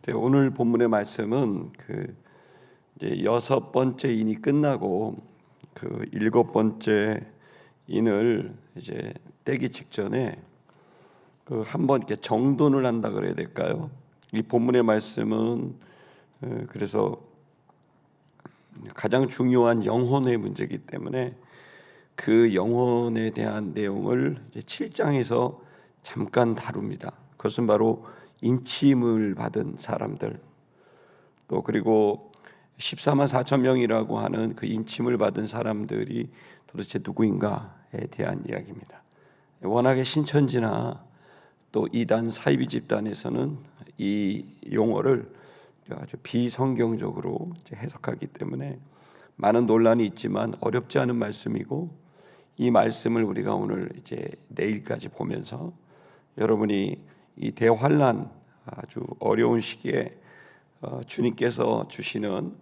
네, 오늘 본문의 말씀은 이제 여섯 번째 인이 끝나고 일곱 번째 인을 이제 떼기 직전에 한번 이렇게 정돈을 한다 그래야 될까요? 이 본문의 말씀은 그래서 가장 중요한 영혼의 문제이기 때문에 그 영혼에 대한 내용을 이제 7장에서 잠깐 다룹니다. 그것은 바로 인침을 받은 사람들, 또 그리고 14만 4천 명이라고 하는 그 인침을 받은 사람들이 도대체 누구인가에 대한 이야기입니다. 워낙에 신천지나 또 이단 사이비 집단에서는 이 용어를 아주 비성경적으로 해석하기 때문에 많은 논란이 있지만 어렵지 않은 말씀이고, 이 말씀을 우리가 오늘 이제 내일까지 보면서 여러분이 이 대환란 아주 어려운 시기에 주님께서 주시는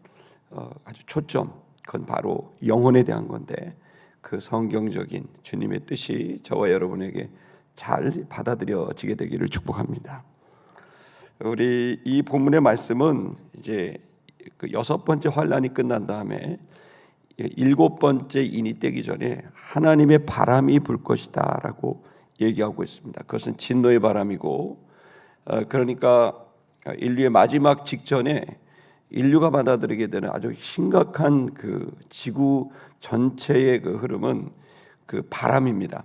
아주 초점, 그건 바로 영혼에 대한 건데, 그 성경적인 주님의 뜻이 저와 여러분에게 잘 받아들여지게 되기를 축복합니다. 우리 이 본문의 말씀은 이제 그 여섯 번째 환란이 끝난 다음에 일곱 번째 인이 떼기 전에 하나님의 바람이 불 것이다라고 얘기하고 있습니다. 그것은 진노의 바람이고, 그러니까 인류의 마지막 직전에 인류가 받아들이게 되는 아주 심각한 그 지구 전체의 그 흐름은 그 바람입니다.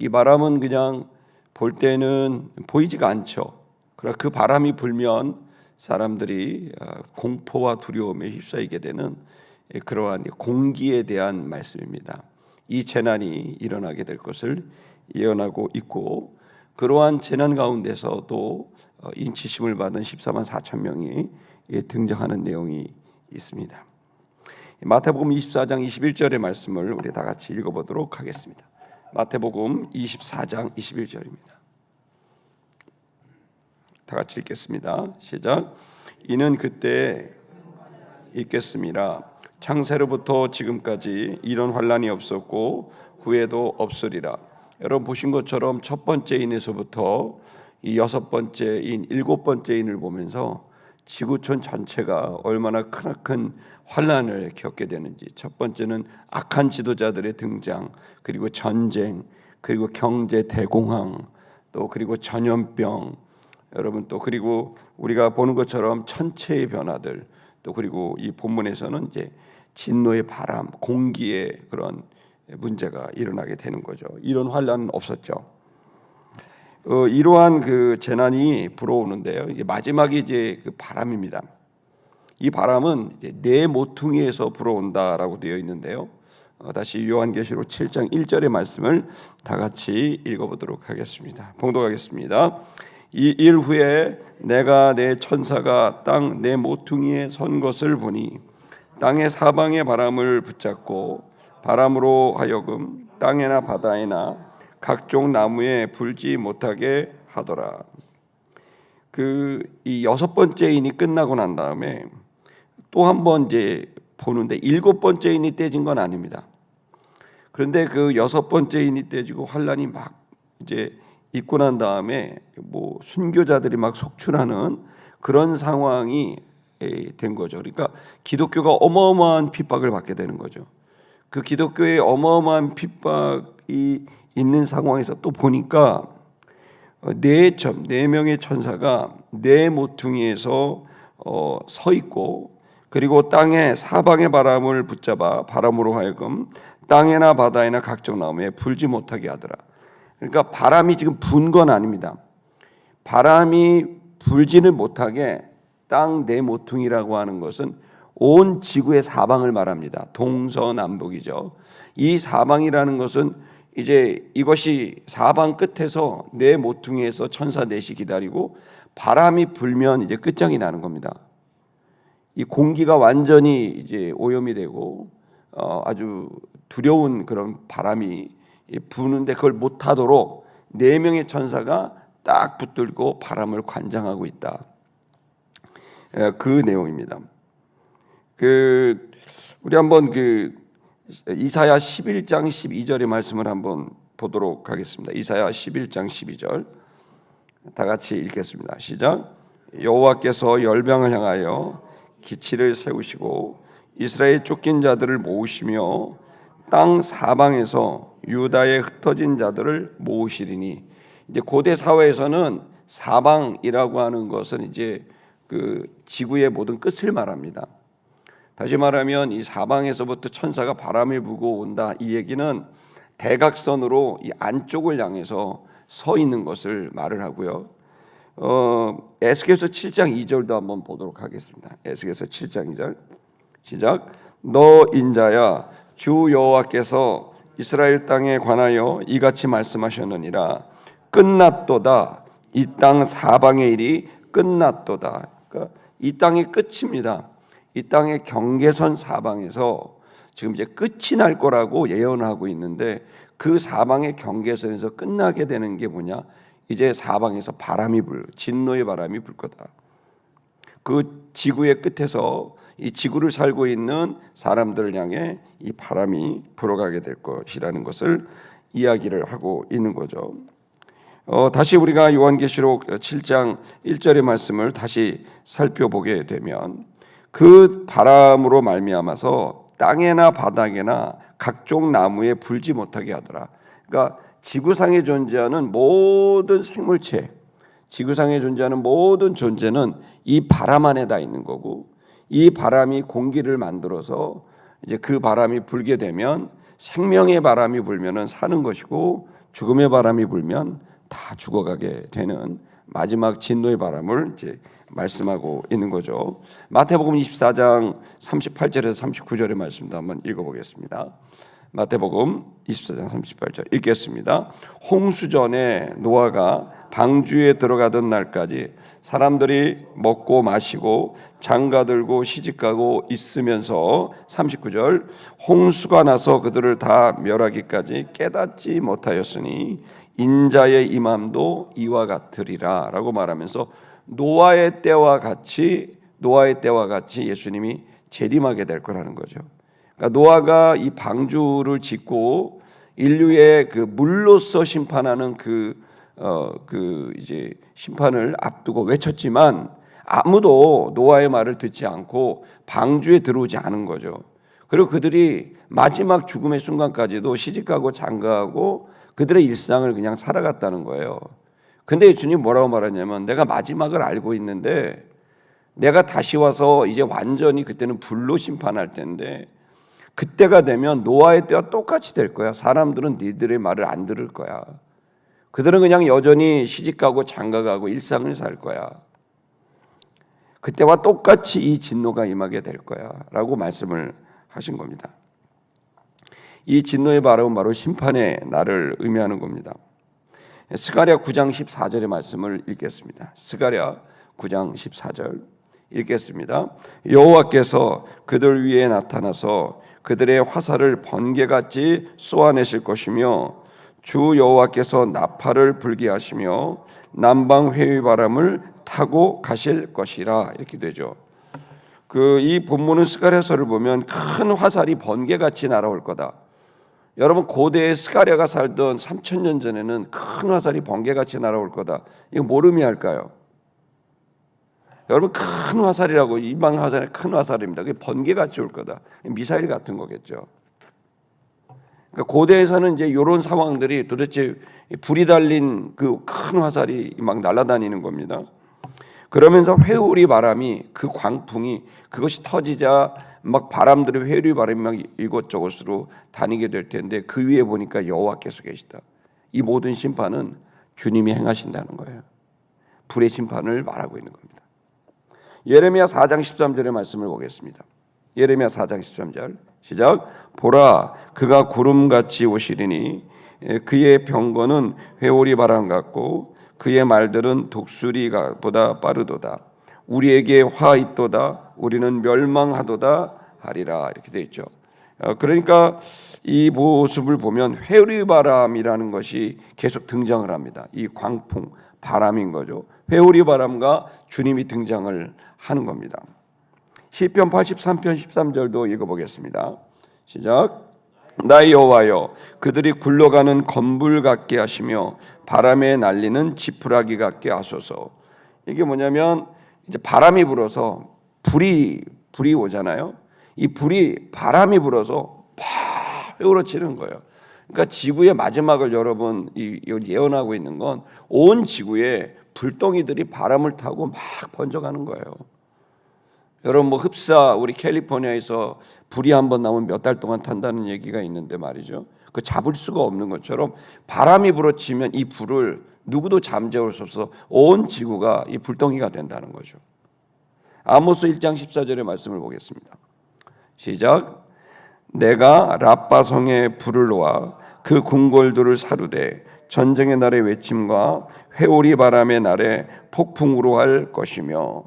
이 바람은 그냥 볼 때는 보이지가 않죠. 그러나 그 바람이 불면 사람들이 공포와 두려움에 휩싸이게 되는 그러한 공기에 대한 말씀입니다. 이 재난이 일어나게 될 것을 예언하고 있고, 그러한 재난 가운데서도 인치심을 받은 14만 4천 명이 등장하는 내용이 있습니다. 마태복음 24장 21절의 말씀을 우리 다 같이 읽어보도록 하겠습니다. 마태복음 24장 21절입니다. 다 같이 읽겠습니다. 시작. 이는 그때 있겠습니다. 창세로부터 지금까지 이런 환란이 없었고 후에도 없으리라. 여러분 보신 것처럼 첫 번째 인에서부터 이 여섯 번째 인, 일곱 번째 인을 보면서 지구촌 전체가 얼마나 크나큰 환란을 겪게 되는지, 첫 번째는 악한 지도자들의 등장, 그리고 전쟁, 그리고 경제 대공황, 또 그리고 전염병, 여러분 또 그리고 우리가 보는 것처럼 천체의 변화들, 또 그리고 이 본문에서는 이제 진노의 바람, 공기의 그런 문제가 일어나게 되는 거죠. 이런 환란은 없었죠. 이러한 그 재난이 불어오는데요. 이제 마지막이 이제 그 바람입니다. 이 바람은 이제 네 모퉁이에서 불어온다라고 되어 있는데요. 다시 요한계시록 7장 1절의 말씀을 다 같이 읽어보도록 하겠습니다. 봉독하겠습니다. 이 일 후에 내가 내 천사가 땅 네 모퉁이에 선 것을 보니 땅의 사방의 바람을 붙잡고 바람으로 하여금 땅에나 바다에나 각종 나무에 불지 못하게 하더라. 이 여섯 번째 인이 끝나고 난 다음에 또 한 번 이제 보는데 일곱 번째 인이 떼진 건 아닙니다. 그런데 그 여섯 번째 인이 떼지고 환란이 막 이제 있고 난 다음에 뭐 순교자들이 막 속출하는 그런 상황이 된 거죠. 그러니까 기독교가 어마어마한 핍박을 받게 되는 거죠. 그 기독교의 어마어마한 핍박이 있는 상황에서 또 보니까 네 명의 천사가 네 모퉁이에서 서 있고, 그리고 땅의 사방의 바람을 붙잡아 바람으로 하여금 땅에나 바다에나 각종 나무에 불지 못하게 하더라. 그러니까 바람이 지금 분 건 아닙니다. 바람이 불지는 못하게 땅 네 모퉁이라고 하는 것은 온 지구의 사방을 말합니다. 동서남북이죠. 이 사방이라는 것은 이제 이것이 사방 끝에서 네 모퉁이에서 천사 넷이 기다리고 바람이 불면 이제 끝장이 나는 겁니다. 이 공기가 완전히 이제 오염이 되고 아주 두려운 그런 바람이 부는데 그걸 못하도록 네 명의 천사가 딱 붙들고 바람을 관장하고 있다. 그 내용입니다. 우리 한번 이사야 11장 12절의 말씀을 한번 보도록 하겠습니다. 이사야 11장 12절 다 같이 읽겠습니다. 시작. 여호와께서 열방을 향하여 기치를 세우시고 이스라엘 쫓긴 자들을 모으시며 땅 사방에서 유다의 흩어진 자들을 모으시리니, 이제 고대 사회에서는 사방이라고 하는 것은 이제 그 지구의 모든 끝을 말합니다. 다시 말하면 이 사방에서부터 천사가 바람을 불고 온다, 이 얘기는 대각선으로 이 안쪽을 향해서 서 있는 것을 말을 하고요. 에스겔서 7장 2절도 한번 보도록 하겠습니다. 에스겔서 7장 2절 시작. 너 인자야, 주 여호와께서 이스라엘 땅에 관하여 이같이 말씀하셨느니라. 끝났도다. 이 땅 사방의 일이 끝났도다. 그러니까 이 땅이 끝입니다. 이 땅의 경계선 사방에서 지금 이제 끝이 날 거라고 예언하고 있는데, 그 사방의 경계선에서 끝나게 되는 게 뭐냐? 이제 사방에서 진노의 바람이 불 거다. 그 지구의 끝에서 이 지구를 살고 있는 사람들을 향해 이 바람이 불어가게 될 것이라는 것을 이야기를 하고 있는 거죠. 다시 우리가 요한계시록 7장 1절의 말씀을 다시 살펴보게 되면, 그 바람으로 말미암아서 땅에나 바닥에나 각종 나무에 불지 못하게 하더라. 그러니까 지구상에 존재하는 모든 생물체, 지구상에 존재하는 모든 존재는 이 바람 안에 다 있는 거고, 이 바람이 공기를 만들어서 이제 그 바람이 불게 되면 생명의 바람이 불면은 사는 것이고, 죽음의 바람이 불면 다 죽어가게 되는 마지막 진노의 바람을 이제 말씀하고 있는 거죠. 마태복음 24장 38절에서 39절의 말씀도 한번 읽어보겠습니다. 마태복음 24장 38절 읽겠습니다. 홍수전에 노아가 방주에 들어가던 날까지 사람들이 먹고 마시고 장가들고 시집가고 있으면서, 39절, 홍수가 나서 그들을 다 멸하기까지 깨닫지 못하였으니 인자의 임함도 이와 같으리라 라고 말하면서, 노아의 때와 같이 예수님이 재림하게 될 거라는 거죠. 그러니까 노아가 이 방주를 짓고 인류의 그 물로서 심판하는 이제 심판을 앞두고 외쳤지만, 아무도 노아의 말을 듣지 않고 방주에 들어오지 않은 거죠. 그리고 그들이 마지막 죽음의 순간까지도 시집가고 장가하고 그들의 일상을 그냥 살아갔다는 거예요. 근데 주님 뭐라고 말하냐면, 내가 마지막을 알고 있는데 내가 다시 와서 이제 완전히, 그때는 불로 심판할 텐데, 그때가 되면 노아의 때와 똑같이 될 거야. 사람들은 니들의 말을 안 들을 거야. 그들은 그냥 여전히 시집가고 장가가고 일상을 살 거야. 그때와 똑같이 이 진노가 임하게 될 거야 라고 말씀을 하신 겁니다. 이 진노의 바람은 바로 심판의 날을 의미하는 겁니다. 스가랴 9장 14절의 말씀을 읽겠습니다. 스가랴 9장 14절 읽겠습니다. 여호와께서 그들 위에 나타나서 그들의 화살을 번개같이 쏘아내실 것이며, 주 여호와께서 나팔을 불게 하시며 남방 회의바람을 타고 가실 것이라, 이렇게 되죠. 이 본문은 스가랴서를 보면 큰 화살이 번개같이 날아올 거다. 여러분, 고대의 스가랴가 살던 3000년 전에는 큰 화살이 번개같이 날아올 거다. 이거 뭘 의미할까요? 여러분, 큰 화살이라고, 이방 화살이 큰 화살입니다. 그게 번개같이 올 거다. 미사일 같은 거겠죠. 그러니까 고대에서는 이제 이런 상황들이 도대체 불이 달린 그 큰 화살이 막 날아다니는 겁니다. 그러면서 회오리 바람이, 그 광풍이, 그것이 터지자 막 바람들이, 회오리 바람이 막 이곳저곳으로 다니게 될 텐데, 그 위에 보니까 여호와께서 계시다. 이 모든 심판은 주님이 행하신다는 거예요. 불의 심판을 말하고 있는 겁니다. 예레미야 4장 13절의 말씀을 보겠습니다. 예레미야 4장 13절 시작. 보라, 그가 구름같이 오시리니 그의 병거는 회오리 바람 같고 그의 말들은 독수리보다 빠르도다. 우리에게 화 있도다. 우리는 멸망하도다 하리라, 이렇게 되어 있죠. 그러니까 이 모습을 보면 회오리 바람이라는 것이 계속 등장을 합니다. 이 광풍, 바람인 거죠. 회오리 바람과 주님이 등장을 하는 겁니다. 시편 83편 13절도 읽어보겠습니다. 시작. 나 여호와여, 그들이 굴러가는 건불 같게 하시며 바람에 날리는 지푸라기 같게 하소서. 이게 뭐냐면 이제 바람이 불어서 불이 오잖아요. 이 불이 바람이 불어서 팍 휘어치는 거예요. 그러니까 지구의 마지막을 여러분 예언하고 있는 건 온 지구에 불덩이들이 바람을 타고 막 번져가는 거예요. 여러분 뭐 흡사 우리 캘리포니아에서 불이 한번 나오면 몇 달 동안 탄다는 얘기가 있는데 말이죠. 그 잡을 수가 없는 것처럼 바람이 불어치면 이 불을 누구도 잠재울 수 없어서 온 지구가 이 불덩이가 된다는 거죠. 아모스 1장 14절의 말씀을 보겠습니다. 시작. 내가 라빠성에 불을 놓아 그 궁궐들을 사르되 전쟁의 날의 외침과 회오리 바람의 날에 폭풍으로 할 것이며.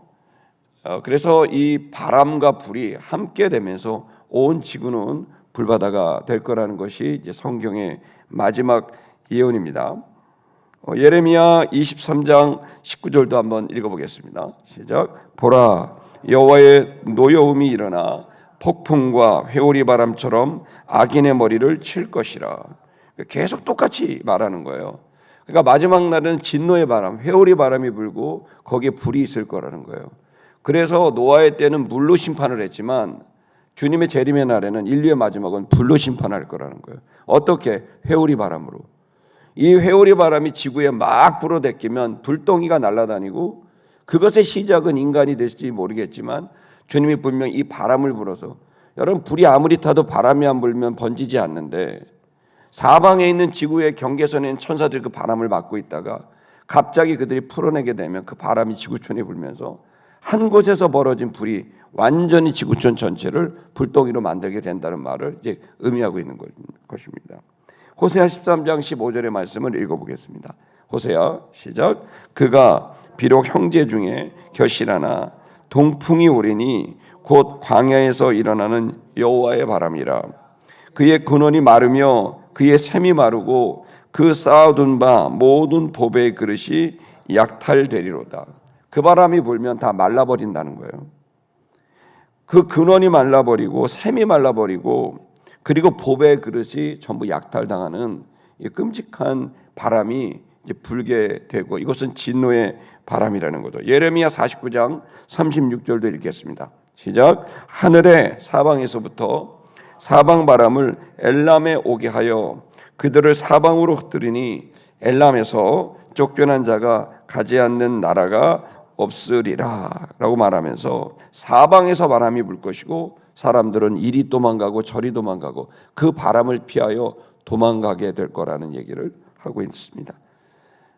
그래서 이 바람과 불이 함께 되면서 온 지구는 불바다가 될 거라는 것이 이제 성경의 마지막 예언입니다. 예레미야 23장 19절도 한번 읽어보겠습니다. 시작. 보라, 여호와의 노여움이 일어나 폭풍과 회오리 바람처럼 악인의 머리를 칠 것이라. 계속 똑같이 말하는 거예요. 그러니까 마지막 날은 진노의 바람, 회오리 바람이 불고 거기에 불이 있을 거라는 거예요. 그래서 노아의 때는 물로 심판을 했지만 주님의 재림의 날에는 인류의 마지막은 불로 심판할 거라는 거예요. 어떻게? 회오리 바람으로. 이 회오리 바람이 지구에 막 불어대끼면 불덩이가 날아다니고 그것의 시작은 인간이 될지 모르겠지만 주님이 분명 이 바람을 불어서, 여러분 불이 아무리 타도 바람이 안 불면 번지지 않는데 사방에 있는 지구의 경계선에 있는 천사들이 그 바람을 막고 있다가 갑자기 그들이 풀어내게 되면 그 바람이 지구촌에 불면서 한 곳에서 벌어진 불이 완전히 지구촌 전체를 불덩이로 만들게 된다는 말을 이제 의미하고 있는 것입니다. 호세아 13장 15절의 말씀을 읽어보겠습니다. 호세아 시작. 그가 비록 형제 중에 결실하나 동풍이 오리니 곧 광야에서 일어나는 여호와의 바람이라. 그의 근원이 마르며 그의 샘이 마르고 그 쌓아둔 바 모든 보배의 그릇이 약탈되리로다. 그 바람이 불면 다 말라버린다는 거예요. 그 근원이 말라버리고 샘이 말라버리고 그리고 보배의 그릇이 전부 약탈당하는 이 끔찍한 바람이 이제 불게 되고, 이것은 진노의 바람이라는 거죠. 예레미야 49장 36절도 읽겠습니다. 시작. 하늘의 사방에서부터 사방 바람을 엘람에 오게 하여 그들을 사방으로 흩뜨리니 엘람에서 쫓겨난 자가 가지 않는 나라가 없으리라 라고 말하면서 사방에서 바람이 불 것이고 사람들은 이리 도망가고 저리 도망가고 그 바람을 피하여 도망가게 될 거라는 얘기를 하고 있습니다.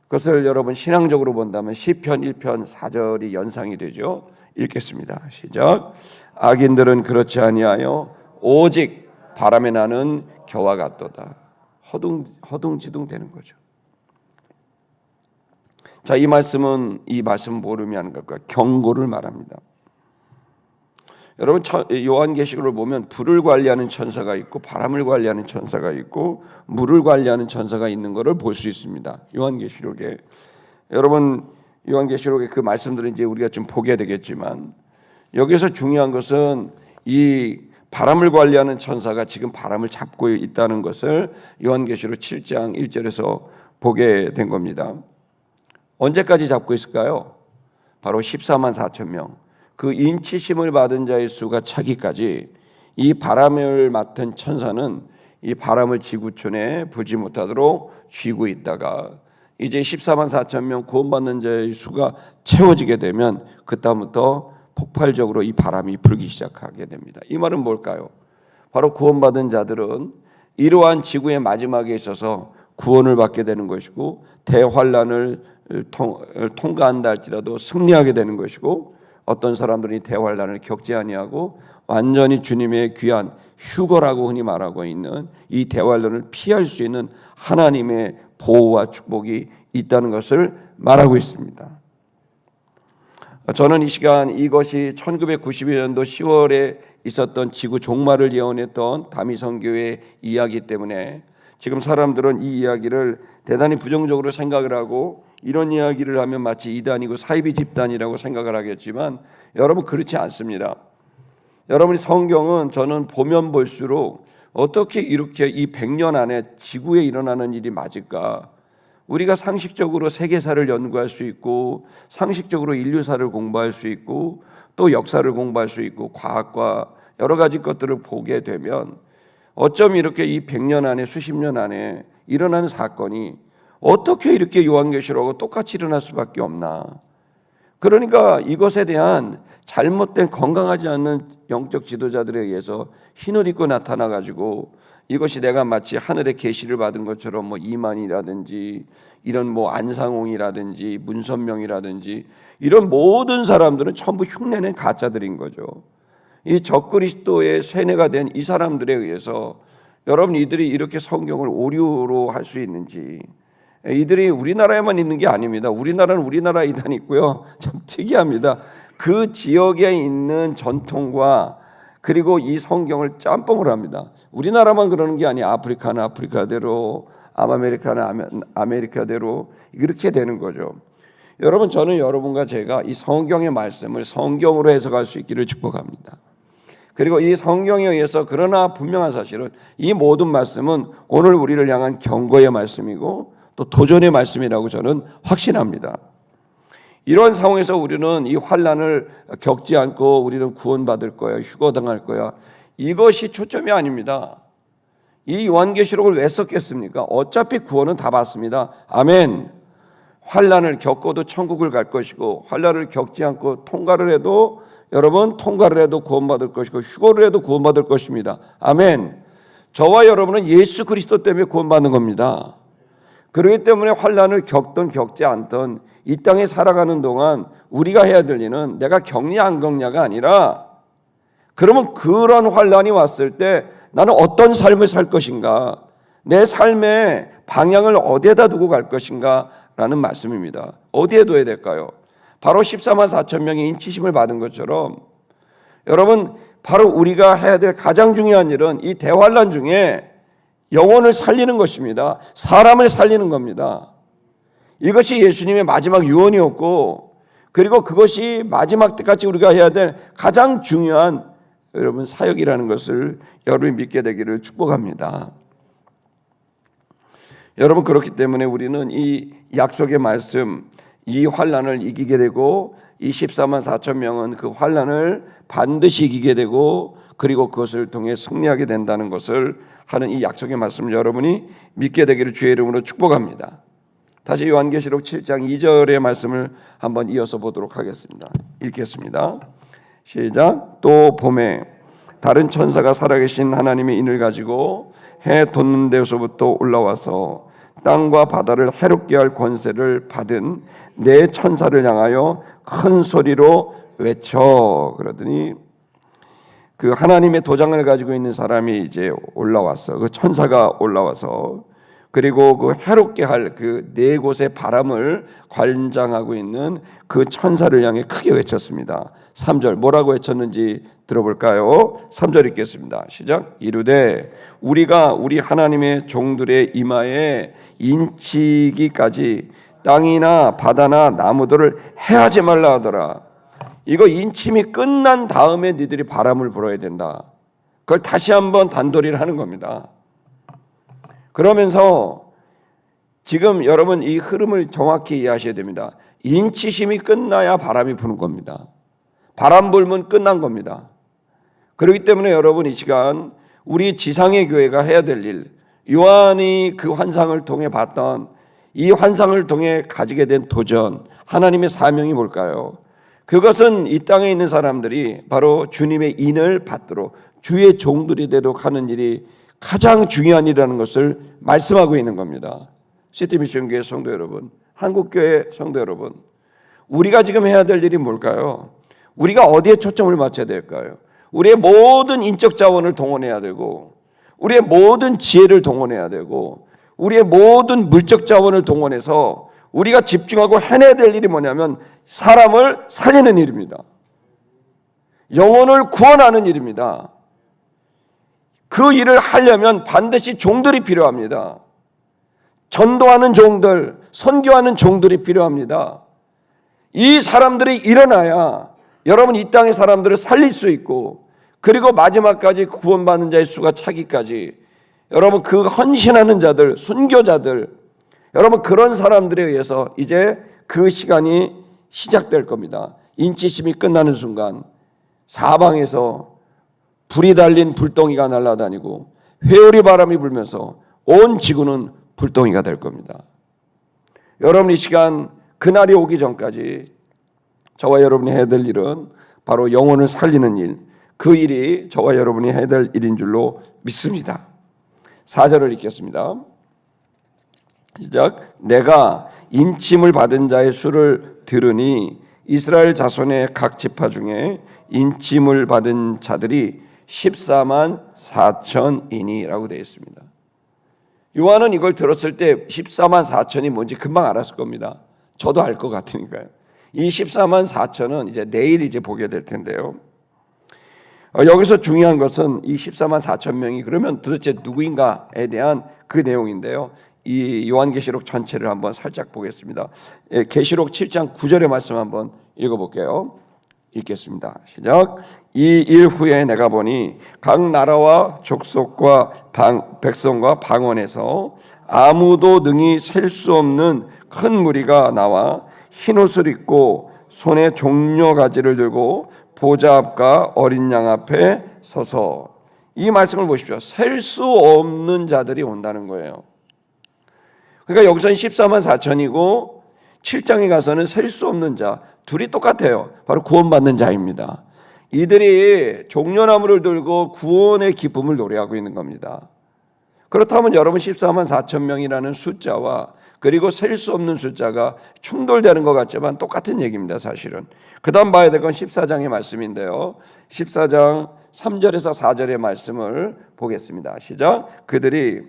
그것을 여러분 신앙적으로 본다면 시편 1편 4절이 연상이 되죠. 읽겠습니다. 시작. 악인들은 그렇지 아니하여 오직 바람에 나는 겨와 같도다. 허둥지둥 되는 거죠. 자, 이 말씀은 뭘 의미하는 걸까요? 경고를 말합니다. 여러분 요한계시록을 보면 불을 관리하는 천사가 있고 바람을 관리하는 천사가 있고 물을 관리하는 천사가 있는 것을 볼 수 있습니다. 요한계시록에. 여러분 요한계시록의 그 말씀들은 이제 우리가 좀 보게 되겠지만 여기서 중요한 것은 이 바람을 관리하는 천사가 지금 바람을 잡고 있다는 것을 요한계시록 7장 1절에서 보게 된 겁니다. 언제까지 잡고 있을까요? 바로 14만 4천 명. 그 인치심을 받은 자의 수가 차기까지 이 바람을 맡은 천사는 이 바람을 지구촌에 불지 못하도록 쥐고 있다가 이제 14만 4천 명 구원받는 자의 수가 채워지게 되면 그다음부터 폭발적으로 이 바람이 불기 시작하게 됩니다. 이 말은 뭘까요? 바로 구원받은 자들은 이러한 지구의 마지막에 있어서 구원을 받게 되는 것이고 대환란을 통과한다 할지라도 승리하게 되는 것이고, 어떤 사람들이 대환란을 겪지 아니하고 완전히 주님의 귀한 휴거라고 흔히 말하고 있는 이 대환란을 피할 수 있는 하나님의 보호와 축복이 있다는 것을 말하고 있습니다. 저는 이 시간 이것이 1992년도 10월에 있었던 지구 종말을 예언했던 다미선교의 이야기 때문에 지금 사람들은 이 이야기를 대단히 부정적으로 생각을 하고 이런 이야기를 하면 마치 이단이고 사이비 집단이라고 생각을 하겠지만 여러분 그렇지 않습니다. 여러분이 성경은 저는 보면 볼수록 어떻게 이렇게 이 100년 안에 지구에 일어나는 일이 맞을까? 우리가 상식적으로 세계사를 연구할 수 있고 상식적으로 인류사를 공부할 수 있고 또 역사를 공부할 수 있고 과학과 여러 가지 것들을 보게 되면 어쩜 이렇게 이 100년 안에 수십 년 안에 일어나는 사건이 어떻게 이렇게 요한계시록하고 똑같이 일어날 수밖에 없나. 그러니까 이것에 대한 잘못된 건강하지 않는 영적 지도자들에 의해서 흰옷 입고 나타나 가지고 이것이 내가 마치 하늘의 계시를 받은 것처럼 뭐 이만이라든지 이런 뭐 안상홍이라든지 문선명이라든지 이런 모든 사람들은 전부 흉내낸 가짜들인 거죠. 이 적그리스도의 세뇌가 된 이 사람들에 의해서 여러분 이들이 이렇게 성경을 오류로 할 수 있는지, 이들이 우리나라에만 있는 게 아닙니다. 우리나라는 우리나라 이단 있고요. 참 특이합니다. 그 지역에 있는 전통과 그리고 이 성경을 짬뽕을 합니다. 우리나라만 그러는 게 아니에요. 아프리카는 아프리카대로, 아메리카는 아메리카대로 이렇게 되는 거죠. 여러분, 저는 여러분과 제가 이 성경의 말씀을 성경으로 해석할 수 있기를 축복합니다. 그리고 이 성경에 의해서 그러나 분명한 사실은 이 모든 말씀은 오늘 우리를 향한 경고의 말씀이고 또 도전의 말씀이라고 저는 확신합니다. 이런 상황에서 우리는 이 환난을 겪지 않고 우리는 구원받을 거야, 휴거당할 거야, 이것이 초점이 아닙니다. 이 요한계시록을 왜 썼겠습니까? 어차피 구원은 다 받습니다. 아멘. 환난을 겪어도 천국을 갈 것이고 환난을 겪지 않고 통과를 해도 여러분 통과를 해도 구원받을 것이고 휴거를 해도 구원받을 것입니다. 아멘. 저와 여러분은 예수 그리스도 때문에 구원받는 겁니다. 그렇기 때문에 환난을 겪든 겪지 않든 이 땅에 살아가는 동안 우리가 해야 될 일은 내가 겪냐 안 겪냐가 아니라 그러면 그런 환난이 왔을 때 나는 어떤 삶을 살 것인가, 내 삶의 방향을 어디에다 두고 갈 것인가 라는 말씀입니다. 어디에 둬야 될까요? 바로 14만 4천 명이 인치심을 받은 것처럼 여러분 바로 우리가 해야 될 가장 중요한 일은 이 대환난 중에 영혼을 살리는 것입니다. 사람을 살리는 겁니다. 이것이 예수님의 마지막 유언이었고 그리고 그것이 마지막 때까지 우리가 해야 될 가장 중요한 여러분 사역이라는 것을 여러분이 믿게 되기를 축복합니다. 여러분, 그렇기 때문에 우리는 이 약속의 말씀, 이 환난을 이기게 되고 이 14만 4천 명은 그 환난을 반드시 이기게 되고 그리고 그것을 통해 승리하게 된다는 것을 하는 이 약속의 말씀을 여러분이 믿게 되기를 주의 이름으로 축복합니다. 다시 요한계시록 7장 2절의 말씀을 한번 이어서 보도록 하겠습니다. 읽겠습니다. 시작. 또 봄에 다른 천사가 살아계신 하나님의 인을 가지고 해 돋는 데서부터 올라와서 땅과 바다를 해롭게 할 권세를 받은 네 천사를 향하여 큰 소리로 외쳐. 그러더니 그 하나님의 도장을 가지고 있는 사람이 이제 올라왔어. 그 천사가 올라와서 그리고 그 해롭게 할 그 네 곳의 바람을 관장하고 있는 그 천사를 향해 크게 외쳤습니다. 3절 뭐라고 외쳤는지 들어볼까요? 3절 읽겠습니다. 시작. 이르되 우리가 우리 하나님의 종들의 이마에 인치기까지 땅이나 바다나 나무들을 해하지 말라 하더라. 이거 인침이 끝난 다음에 니들이 바람을 불어야 된다. 그걸 다시 한번 단도리를 하는 겁니다. 그러면서 지금 여러분 이 흐름을 정확히 이해하셔야 됩니다. 인치심이 끝나야 바람이 부는 겁니다. 바람 불면 끝난 겁니다. 그렇기 때문에 여러분 이 시간 우리 지상의 교회가 해야 될 일, 요한이 그 환상을 통해 봤던 이 환상을 통해 가지게 된 도전, 하나님의 사명이 뭘까요? 그것은 이 땅에 있는 사람들이 바로 주님의 인을 받도록 주의 종들이 되도록 하는 일이 가장 중요한 일이라는 것을 말씀하고 있는 겁니다. 시티미션교회 성도 여러분, 한국교회 성도 여러분, 우리가 지금 해야 될 일이 뭘까요? 우리가 어디에 초점을 맞춰야 될까요? 우리의 모든 인적 자원을 동원해야 되고 우리의 모든 지혜를 동원해야 되고 우리의 모든 물적 자원을 동원해서 우리가 집중하고 해내야 될 일이 뭐냐면 사람을 살리는 일입니다. 영혼을 구원하는 일입니다. 그 일을 하려면 반드시 종들이 필요합니다. 전도하는 종들, 선교하는 종들이 필요합니다. 이 사람들이 일어나야 여러분 이 땅의 사람들을 살릴 수 있고 그리고 마지막까지 구원받는 자의 수가 차기까지 여러분 그 헌신하는 자들, 순교자들, 여러분, 그런 사람들에 의해서 이제 그 시간이 시작될 겁니다. 인치심이 끝나는 순간 사방에서 불이 달린 불덩이가 날아다니고 회오리 바람이 불면서 온 지구는 불덩이가 될 겁니다. 여러분, 이 시간 그날이 오기 전까지 저와 여러분이 해야 될 일은 바로 영혼을 살리는 일, 그 일이 저와 여러분이 해야 될 일인 줄로 믿습니다. 4절을 읽겠습니다. 시작. 내가 인침을 받은 자의 수를 들으니 이스라엘 자손의 각 지파 중에 인침을 받은 자들이 14만 4천이니라고 되어 있습니다. 요한은 이걸 들었을 때 14만 4천이 뭔지 금방 알았을 겁니다. 저도 알 것 같으니까요. 이 14만 4천은 이제 내일 이제 보게 될 텐데요. 여기서 중요한 것은 이 14만 4천 명이 그러면 도대체 누구인가에 대한 그 내용인데요. 이 요한계시록 전체를 한번 살짝 보겠습니다. 계시록 7장 9절의 말씀 한번 읽어볼게요. 읽겠습니다. 시작. 이 일 후에 내가 보니 각 나라와 족속과 백성과 방언에서 아무도 능히 셀 수 없는 큰 무리가 나와 흰옷을 입고 손에 종려가지를 들고 보좌 앞과 어린 양 앞에 서서, 이 말씀을 보십시오. 셀 수 없는 자들이 온다는 거예요. 그러니까 여기서는 14만 4천이고 7장에 가서는 셀 수 없는 자, 둘이 똑같아요. 바로 구원받는 자입니다. 이들이 종려나무를 들고 구원의 기쁨을 노래하고 있는 겁니다. 그렇다면 여러분, 14만 4천 명이라는 숫자와 그리고 셀 수 없는 숫자가 충돌되는 것 같지만 똑같은 얘기입니다. 사실은. 그 다음 봐야 될 건 14장의 말씀인데요. 14장 3절에서 4절의 말씀을 보겠습니다. 시작. 그들이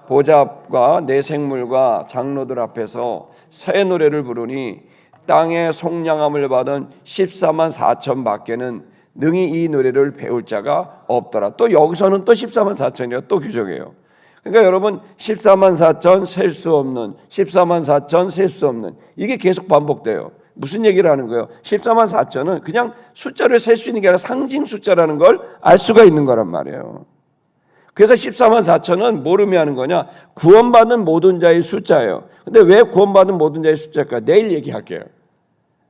보좌 앞과 내 생물과 장로들 앞에서 새 노래를 부르니 땅의 속량함을 받은 14만 4천 밖에는 능히 이 노래를 배울 자가 없더라. 또 여기서는 또 14만 4천이요. 또 규정해요. 그러니까 여러분, 14만 4천 셀 수 없는, 14만 4천 셀 수 없는, 이게 계속 반복돼요. 무슨 얘기를 하는 거예요? 14만 4천은 그냥 숫자를 셀 수 있는 게 아니라 상징 숫자라는 걸 알 수가 있는 거란 말이에요. 그래서 14만 4천은 뭘 의미하는 거냐? 구원받는 모든 자의 숫자예요. 근데 왜 구원받는 모든 자의 숫자일까요? 내일 얘기할게요.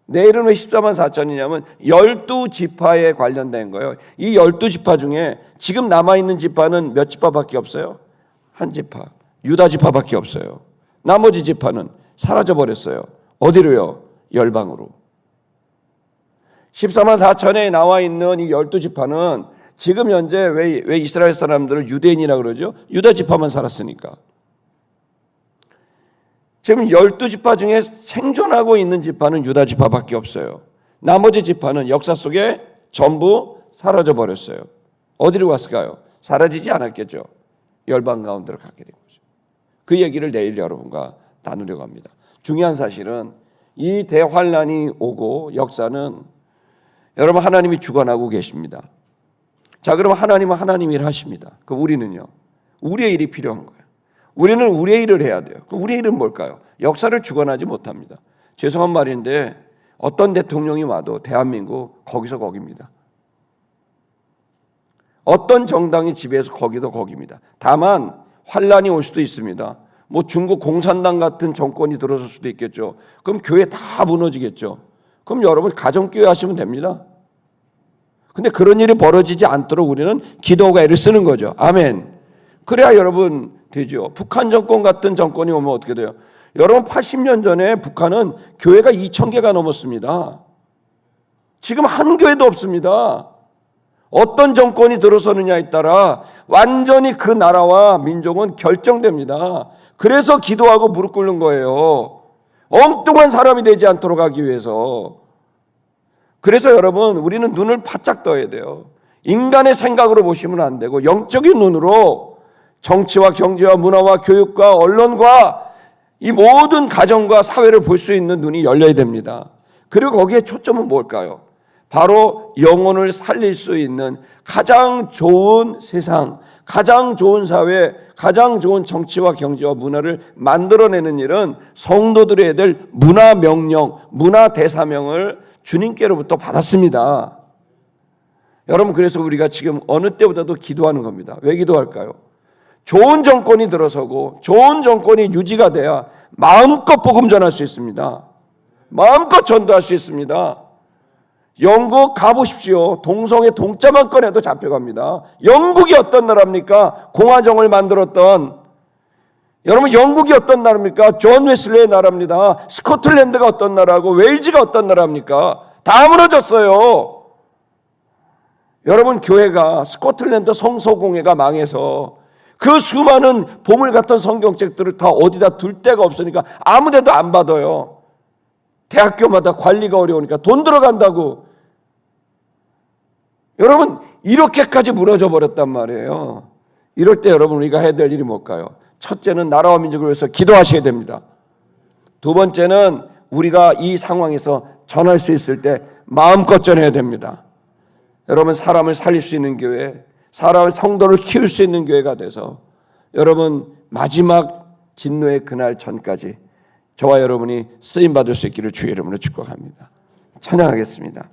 내일은 왜 14만 4천이냐면 12지파에 관련된 거예요. 이 12지파 중에 지금 남아있는 지파는 몇 지파밖에 없어요? 한 지파, 유다 지파밖에 없어요. 나머지 지파는 사라져버렸어요. 어디로요? 열방으로. 14만 4천에 나와 있는 이 12지파는 지금 현재 왜 이스라엘 사람들을 유대인이라고 그러죠? 유다 지파만 살았으니까. 지금 12지파 중에 생존하고 있는 지파는 유다 지파밖에 없어요. 나머지 지파는 역사 속에 전부 사라져 버렸어요. 어디로 갔을까요? 사라지지 않았겠죠. 열방 가운데로 가게 된 거죠. 그 얘기를 내일 여러분과 나누려고 합니다. 중요한 사실은 이 대환란이 오고 역사는 여러분, 하나님이 주관하고 계십니다. 자, 그럼 하나님은 하나님 일 하십니다. 그럼 우리는요? 우리의 일이 필요한 거예요. 우리는 우리의 일을 해야 돼요. 그럼 우리의 일은 뭘까요? 역사를 주관하지 못합니다. 죄송한 말인데 어떤 대통령이 와도 대한민국 거기서 거기입니다. 어떤 정당이 지배해서 거기도 거기입니다. 다만 환란이 올 수도 있습니다. 뭐 중국 공산당 같은 정권이 들어설 수도 있겠죠. 그럼 교회 다 무너지겠죠. 그럼 여러분 가정교회 하시면 됩니다. 근데 그런 일이 벌어지지 않도록 우리는 기도가 애를 쓰는 거죠. 아멘. 그래야 여러분 되죠. 북한 정권 같은 정권이 오면 어떻게 돼요? 여러분, 80년 전에 북한은 교회가 2,000개가 넘었습니다. 지금 한 교회도 없습니다. 어떤 정권이 들어서느냐에 따라 완전히 그 나라와 민족은 결정됩니다. 그래서 기도하고 무릎 꿇는 거예요. 엉뚱한 사람이 되지 않도록 하기 위해서. 그래서 여러분, 우리는 눈을 바짝 떠야 돼요. 인간의 생각으로 보시면 안 되고 영적인 눈으로 정치와 경제와 문화와 교육과 언론과 이 모든 가정과 사회를 볼 수 있는 눈이 열려야 됩니다. 그리고 거기에 초점은 뭘까요? 바로 영혼을 살릴 수 있는 가장 좋은 세상, 가장 좋은 사회, 가장 좋은 정치와 경제와 문화를 만들어내는 일은 성도들이 해야 될 문화 명령, 문화 대사명을 주님께로부터 받았습니다. 여러분, 그래서 우리가 지금 어느 때보다도 기도하는 겁니다. 왜 기도할까요? 좋은 정권이 들어서고 좋은 정권이 유지가 돼야 마음껏 복음 전할 수 있습니다. 마음껏 전도할 수 있습니다. 영국 가보십시오. 동성애 동자만 꺼내도 잡혀갑니다. 영국이 어떤 나라입니까? 공화정을 만들었던, 여러분 영국이 어떤 나라입니까? 존 웨슬리의 나라입니다. 스코틀랜드가 어떤 나라고 웨일즈가 어떤 나라입니까? 다 무너졌어요. 여러분 교회가 스코틀랜드 성소공회가 망해서 그 수많은 보물 같은 성경책들을 다 어디다 둘 데가 없으니까 아무 데도 안 받아요. 대학교마다 관리가 어려우니까 돈 들어간다고. 여러분 이렇게까지 무너져 버렸단 말이에요. 이럴 때 여러분 우리가 해야 될 일이 뭘까요? 첫째는 나라와 민족을 위해서 기도하셔야 됩니다. 두 번째는 우리가 이 상황에서 전할 수 있을 때 마음껏 전해야 됩니다. 여러분 사람을 살릴 수 있는 교회, 사람을 성도를 키울 수 있는 교회가 돼서 여러분 마지막 진노의 그날 전까지 저와 여러분이 쓰임받을 수 있기를 주의 이름으로 축복합니다. 찬양하겠습니다.